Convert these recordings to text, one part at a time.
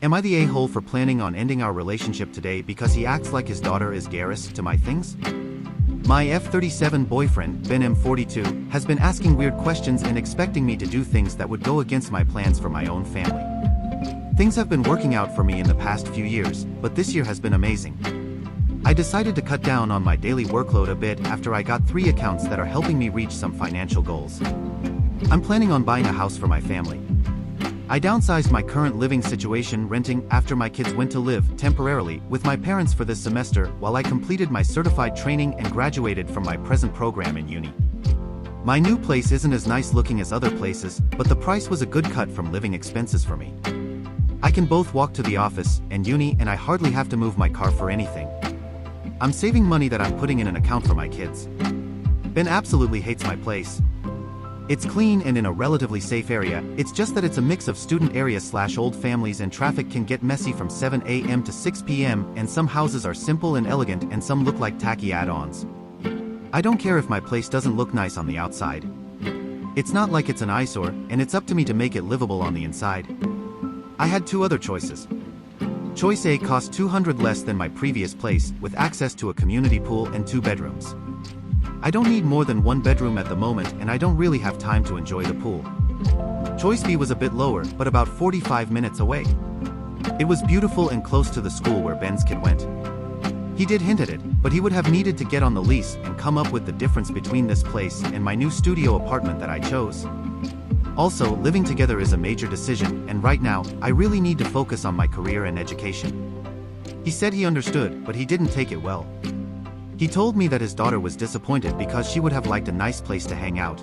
Am I the a-hole for planning on ending our relationship today because he acts like his daughter is heiress to my things? My F37 boyfriend, Ben M42, has been asking weird questions and expecting me to do things that would go against my plans for my own family. Things have been working out for me in the past few years, but this year has been amazing. I decided to cut down on my daily workload a bit after I got 3 accounts that are helping me reach some financial goals. I'm planning on buying a house for my family. I downsized my current living situation renting after my kids went to live temporarily with my parents for this semester while I completed my certified training and graduated from my present program in uni. My new place isn't as nice looking as other places, but the price was a good cut from living expenses for me. I can both walk to the office and uni, and I hardly have to move my car for anything. I'm saving money that I'm putting in an account for my kids. Ben absolutely hates my place. It's clean and in a relatively safe area, it's just that it's a mix of student area/old families and traffic can get messy from 7 a.m. to 6 p.m. and some houses are simple and elegant and some look like tacky add-ons. I don't care if my place doesn't look nice on the outside. It's not like it's an eyesore, and it's up to me to make it livable on the inside. I had 2 other choices. Choice A cost $200 less than my previous place, with access to a community pool and 2 bedrooms. I don't need more than 1 bedroom at the moment, and I don't really have time to enjoy the pool. Choice B was a bit lower, but about 45 minutes away. It was beautiful and close to the school where Ben's kid went. He did hint at it, but he would have needed to get on the lease and come up with the difference between this place and my new studio apartment that I chose. Also, living together is a major decision, and right now, I really need to focus on my career and education. He said he understood, but he didn't take it well. He told me that his daughter was disappointed because she would have liked a nice place to hang out.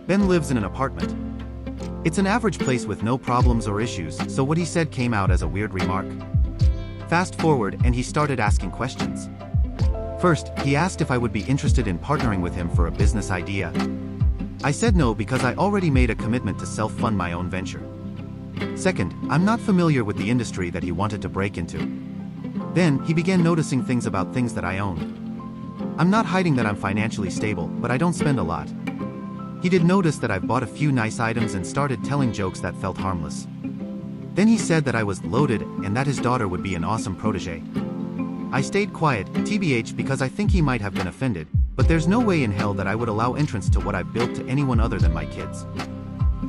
Ben lives in an apartment. It's an average place with no problems or issues, so what he said came out as a weird remark. Fast forward, and he started asking questions. First, he asked if I would be interested in partnering with him for a business idea. I said no because I already made a commitment to self-fund my own venture. Second, I'm not familiar with the industry that he wanted to break into. Then, he began noticing things about things that I own. I'm not hiding that I'm financially stable, but I don't spend a lot. He did notice that I've bought a few nice items and started telling jokes that felt harmless. Then he said that I was loaded and that his daughter would be an awesome protege. I stayed quiet, TBH, because I think he might have been offended, but there's no way in hell that I would allow entrance to what I've built to anyone other than my kids.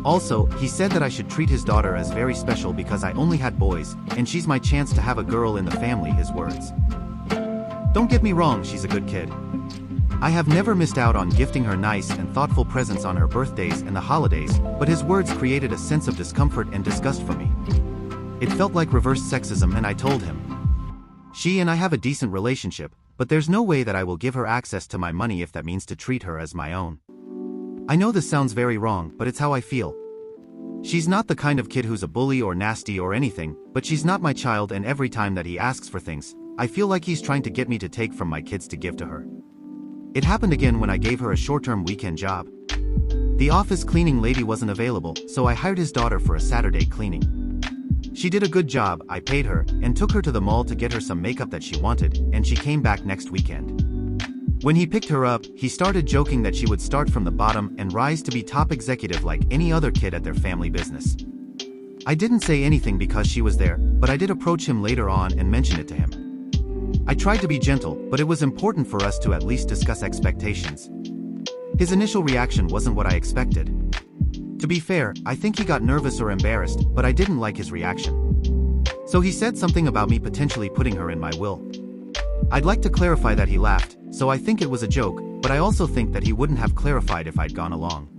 Also, he said that I should treat his daughter as very special because I only had boys, and she's my chance to have a girl in the family, his words. Don't get me wrong, she's a good kid. I have never missed out on gifting her nice and thoughtful presents on her birthdays and the holidays, but his words created a sense of discomfort and disgust for me. It felt like reverse sexism, and I told him. She and I have a decent relationship, but there's no way that I will give her access to my money if that means to treat her as my own. I know this sounds very wrong, but it's how I feel. She's not the kind of kid who's a bully or nasty or anything, but she's not my child, and every time that he asks for things, I feel like he's trying to get me to take from my kids to give to her. It happened again when I gave her a short-term weekend job. The office cleaning lady wasn't available, so I hired his daughter for a Saturday cleaning. She did a good job, I paid her, and took her to the mall to get her some makeup that she wanted, and she came back next weekend. When he picked her up, he started joking that she would start from the bottom and rise to be top executive like any other kid at their family business. I didn't say anything because she was there, but I did approach him later on and mention it to him. I tried to be gentle, but it was important for us to at least discuss expectations. His initial reaction wasn't what I expected. To be fair, I think he got nervous or embarrassed, but I didn't like his reaction. So he said something about me potentially putting her in my will. I'd like to clarify that he laughed, so I think it was a joke, but I also think that he wouldn't have clarified if I'd gone along.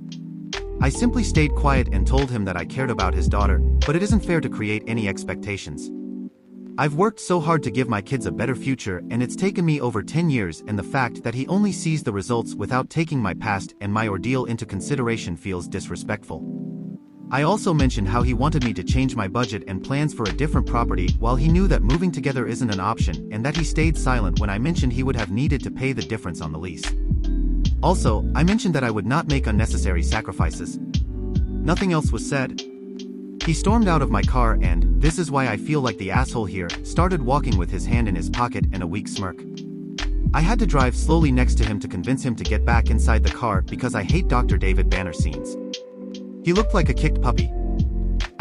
I simply stayed quiet and told him that I cared about his daughter, but it isn't fair to create any expectations. I've worked so hard to give my kids a better future, and it's taken me over 10 years, and the fact that he only sees the results without taking my past and my ordeal into consideration feels disrespectful. I also mentioned how he wanted me to change my budget and plans for a different property while he knew that moving together isn't an option, and that he stayed silent when I mentioned he would have needed to pay the difference on the lease. Also, I mentioned that I would not make unnecessary sacrifices. Nothing else was said. He stormed out of my car and, this is why I feel like the asshole here, started walking with his hand in his pocket and a weak smirk. I had to drive slowly next to him to convince him to get back inside the car because I hate Dr. David Banner scenes. He looked like a kicked puppy.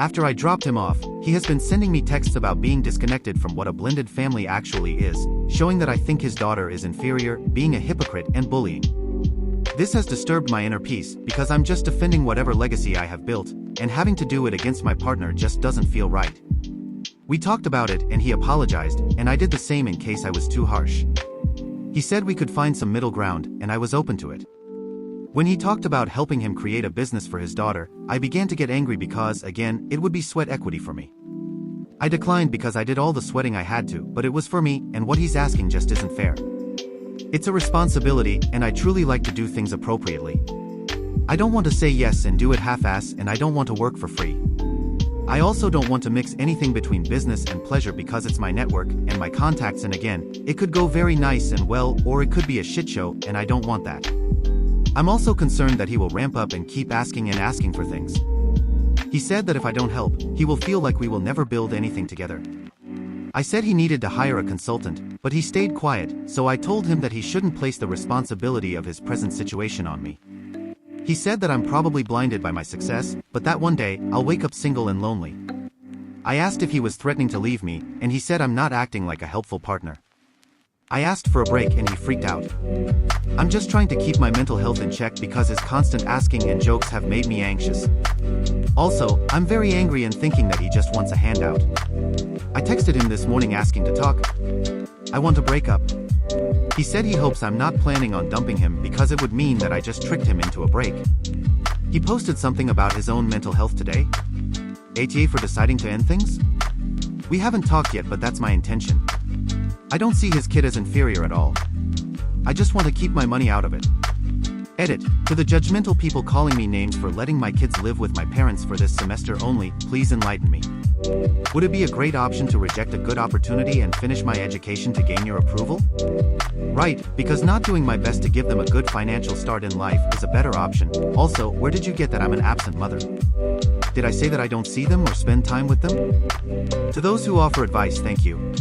After I dropped him off, he has been sending me texts about being disconnected from what a blended family actually is, showing that I think his daughter is inferior, being a hypocrite, and bullying. This has disturbed my inner peace, because I'm just defending whatever legacy I have built, and having to do it against my partner just doesn't feel right. We talked about it and he apologized, and I did the same in case I was too harsh. He said we could find some middle ground, and I was open to it. When he talked about helping him create a business for his daughter, I began to get angry because, again, it would be sweat equity for me. I declined because I did all the sweating I had to, but it was for me, and what he's asking just isn't fair. It's a responsibility, and I truly like to do things appropriately. I don't want to say yes and do it half-ass, and I don't want to work for free. I also don't want to mix anything between business and pleasure because it's my network and my contacts, and again, it could go very nice and well, or it could be a shit show, and I don't want that. I'm also concerned that he will ramp up and keep asking for things. He said that if I don't help, he will feel like we will never build anything together. I said he needed to hire a consultant, but he stayed quiet, so I told him that he shouldn't place the responsibility of his present situation on me. He said that I'm probably blinded by my success, but that one day, I'll wake up single and lonely. I asked if he was threatening to leave me, and he said I'm not acting like a helpful partner. I asked for a break and he freaked out. I'm just trying to keep my mental health in check because his constant asking and jokes have made me anxious. Also, I'm very angry and thinking that he just wants a handout. I texted him this morning asking to talk. I want to break up. He said he hopes I'm not planning on dumping him because it would mean that I just tricked him into a break. He posted something about his own mental health today. ATA for deciding to end things? We haven't talked yet, but that's my intention. I don't see his kid as inferior at all. I just want to keep my money out of it. Edit, to the judgmental people calling me names for letting my kids live with my parents for this semester only, please enlighten me. Would it be a great option to reject a good opportunity and finish my education to gain your approval? Right, because not doing my best to give them a good financial start in life is a better option. Also, where did you get that I'm an absent mother? Did I say that I don't see them or spend time with them? To those who offer advice, thank you.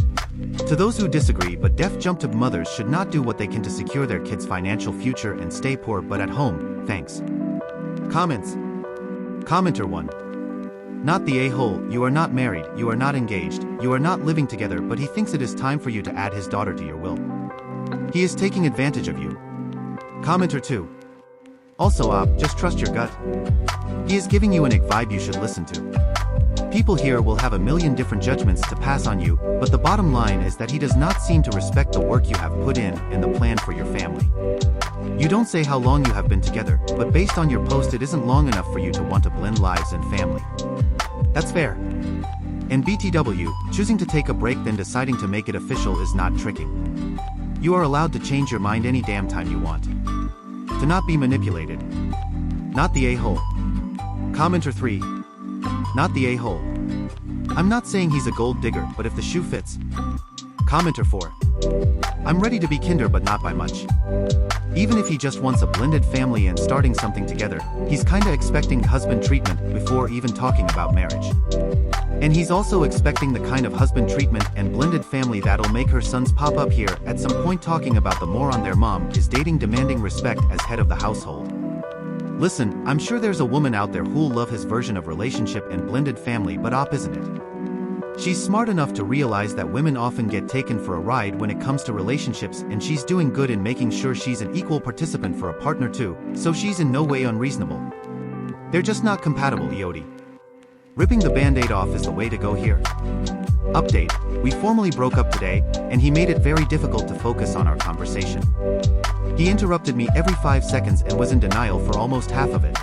To those who disagree but deaf jump to mothers should not do what they can to secure their kids' financial future and stay poor but at home, thanks. Comments. Commenter 1. Not the a-hole, you are not married, you are not engaged, you are not living together, but he thinks it is time for you to add his daughter to your will. He is taking advantage of you. Commenter 2. Also just trust your gut. He is giving you an ick vibe you should listen to. People here will have a million different judgments to pass on you, but the bottom line is that he does not seem to respect the work you have put in and the plan for your family. You don't say how long you have been together, but based on your post it isn't long enough for you to want to blend lives and family. That's fair. And BTW, choosing to take a break then deciding to make it official is not tricking. You are allowed to change your mind any damn time you want. To not be manipulated. Not the a-hole. Commenter 3. Not the a-hole. I'm not saying he's a gold digger, but if the shoe fits. Commenter 4. I'm ready to be kinder but not by much. Even if he just wants a blended family and starting something together, he's kinda expecting husband treatment before even talking about marriage. And he's also expecting the kind of husband treatment and blended family that'll make her sons pop up here at some point talking about the moron their mom is dating, demanding respect as head of the household. Listen, I'm sure there's a woman out there who'll love his version of relationship and blended family, but isn't it? She's smart enough to realize that women often get taken for a ride when it comes to relationships, and she's doing good in making sure she's an equal participant for a partner too, so she's in no way unreasonable. They're just not compatible, Yodi. Ripping the band-aid off is the way to go here. Update, we formally broke up today, and he made it very difficult to focus on our conversation. He interrupted me every 5 seconds and was in denial for almost half of it.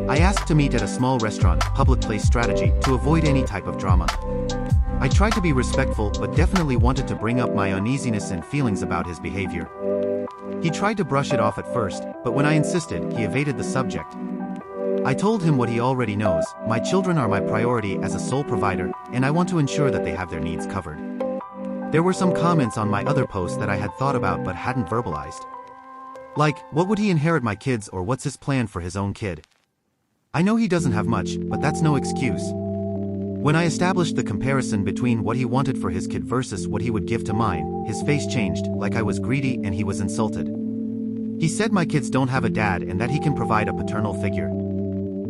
I asked to meet at a small restaurant, public place strategy, to avoid any type of drama. I tried to be respectful but definitely wanted to bring up my uneasiness and feelings about his behavior. He tried to brush it off at first, but when I insisted, he evaded the subject. I told him what he already knows, my children are my priority as a sole provider, and I want to ensure that they have their needs covered. There were some comments on my other posts that I had thought about but hadn't verbalized. Like, what would he inherit my kids, or what's his plan for his own kid? I know he doesn't have much, but that's no excuse. When I established the comparison between what he wanted for his kid versus what he would give to mine, his face changed, like I was greedy and he was insulted. He said my kids don't have a dad and that he can provide a paternal figure.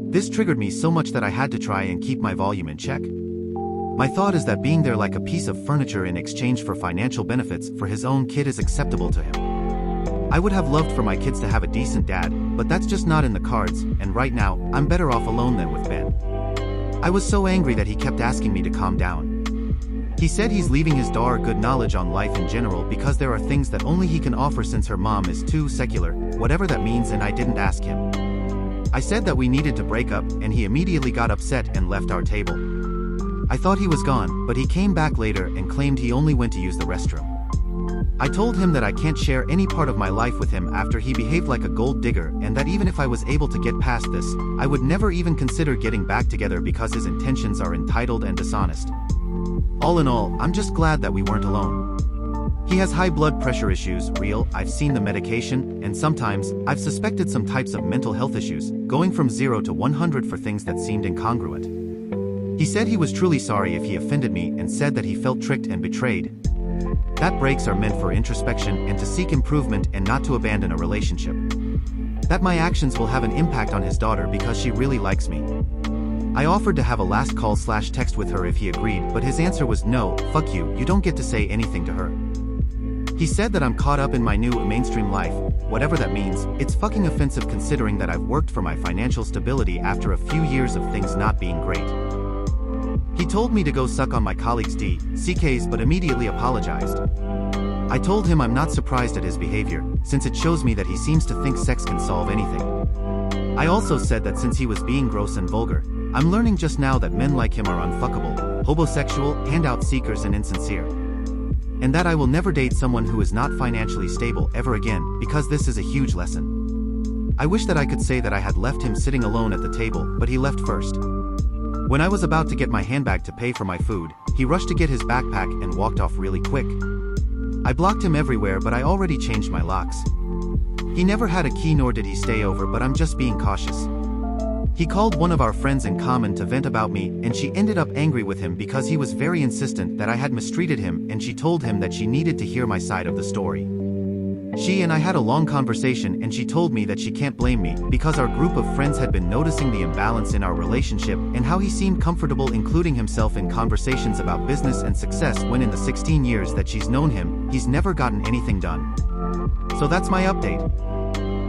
This triggered me so much that I had to try and keep my volume in check. My thought is that being there like a piece of furniture in exchange for financial benefits for his own kid is acceptable to him. I would have loved for my kids to have a decent dad, but that's just not in the cards, and right now, I'm better off alone than with Ben. I was so angry that he kept asking me to calm down. He said he's leaving his daughter good knowledge on life in general because there are things that only he can offer since her mom is too secular, whatever that means, and I didn't ask him. I said that we needed to break up, and he immediately got upset and left our table. I thought he was gone, but he came back later and claimed he only went to use the restroom. I told him that I can't share any part of my life with him after he behaved like a gold digger, and that even if I was able to get past this, I would never even consider getting back together because his intentions are entitled and dishonest. All in all, I'm just glad that we weren't alone. He has high blood pressure issues, real, I've seen the medication, and sometimes, I've suspected some types of mental health issues, going from 0 to 100 for things that seemed incongruent. He said he was truly sorry if he offended me and said that he felt tricked and betrayed. That breaks are meant for introspection and to seek improvement and not to abandon a relationship. That my actions will have an impact on his daughter because she really likes me. I offered to have a last call/text with her if he agreed, but his answer was no, fuck you, you don't get to say anything to her. He said that I'm caught up in my new mainstream life, whatever that means. It's fucking offensive considering that I've worked for my financial stability after a few years of things not being great. He told me to go suck on my colleague's CKs but immediately apologized. I told him I'm not surprised at his behavior, since it shows me that he seems to think sex can solve anything. I also said that since he was being gross and vulgar, I'm learning just now that men like him are unfuckable, homosexual, handout seekers and insincere. And that I will never date someone who is not financially stable ever again, because this is a huge lesson. I wish that I could say that I had left him sitting alone at the table, but he left first. When I was about to get my handbag to pay for my food, he rushed to get his backpack and walked off really quick. I blocked him everywhere, but I already changed my locks. He never had a key nor did he stay over, but I'm just being cautious. He called one of our friends in common to vent about me, and she ended up angry with him because he was very insistent that I had mistreated him, and she told him that she needed to hear my side of the story. She and I had a long conversation, and she told me that she can't blame me because our group of friends had been noticing the imbalance in our relationship and how he seemed comfortable including himself in conversations about business and success when in the 16 years that she's known him, he's never gotten anything done. So that's my update.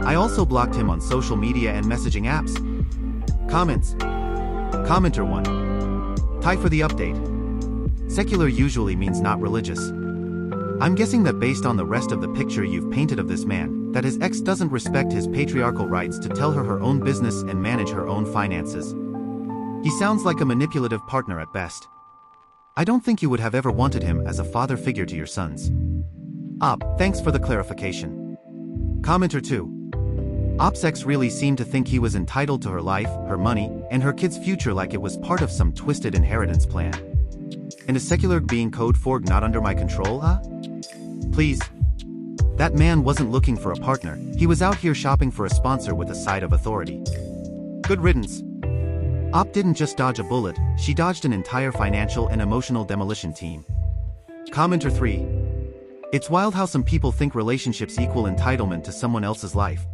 I also blocked him on social media and messaging apps. Comments. Commenter 1. Tie for the update. Secular usually means not religious. I'm guessing that based on the rest of the picture you've painted of this man, that his ex doesn't respect his patriarchal rights to tell her own business and manage her own finances. He sounds like a manipulative partner at best. I don't think you would have ever wanted him as a father figure to your sons. Thanks for the clarification. Commenter 2. Op's ex really seemed to think he was entitled to her life, her money, and her kid's future like it was part of some twisted inheritance plan. And is secular being code for not under my control, Please. That man wasn't looking for a partner, he was out here shopping for a sponsor with a side of authority. Good riddance. Op didn't just dodge a bullet, she dodged an entire financial and emotional demolition team. Commenter 3. It's wild how some people think relationships equal entitlement to someone else's life.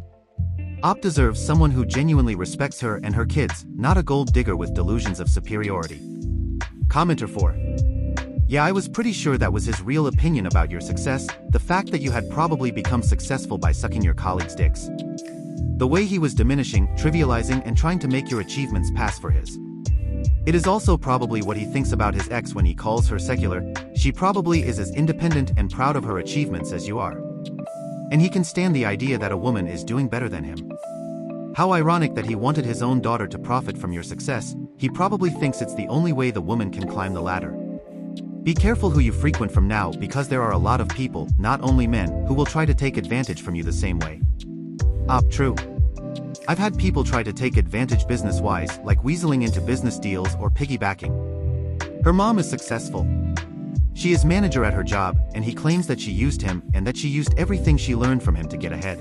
Op deserves someone who genuinely respects her and her kids, not a gold digger with delusions of superiority. Commenter 4. Yeah, I was pretty sure that was his real opinion about your success, the fact that you had probably become successful by sucking your colleagues' dicks. The way he was diminishing, trivializing, and trying to make your achievements pass for his. It is also probably what he thinks about his ex when he calls her secular. She probably is as independent and proud of her achievements as you are. And he can stand the idea that a woman is doing better than him. How ironic that he wanted his own daughter to profit from your success. He probably thinks it's the only way the woman can climb the ladder. Be careful who you frequent from now because there are a lot of people, not only men, who will try to take advantage from you the same way. True. I've had people try to take advantage business-wise, like weaseling into business deals or piggybacking. Her mom is successful. She is manager at her job, and he claims that she used him and that she used everything she learned from him to get ahead.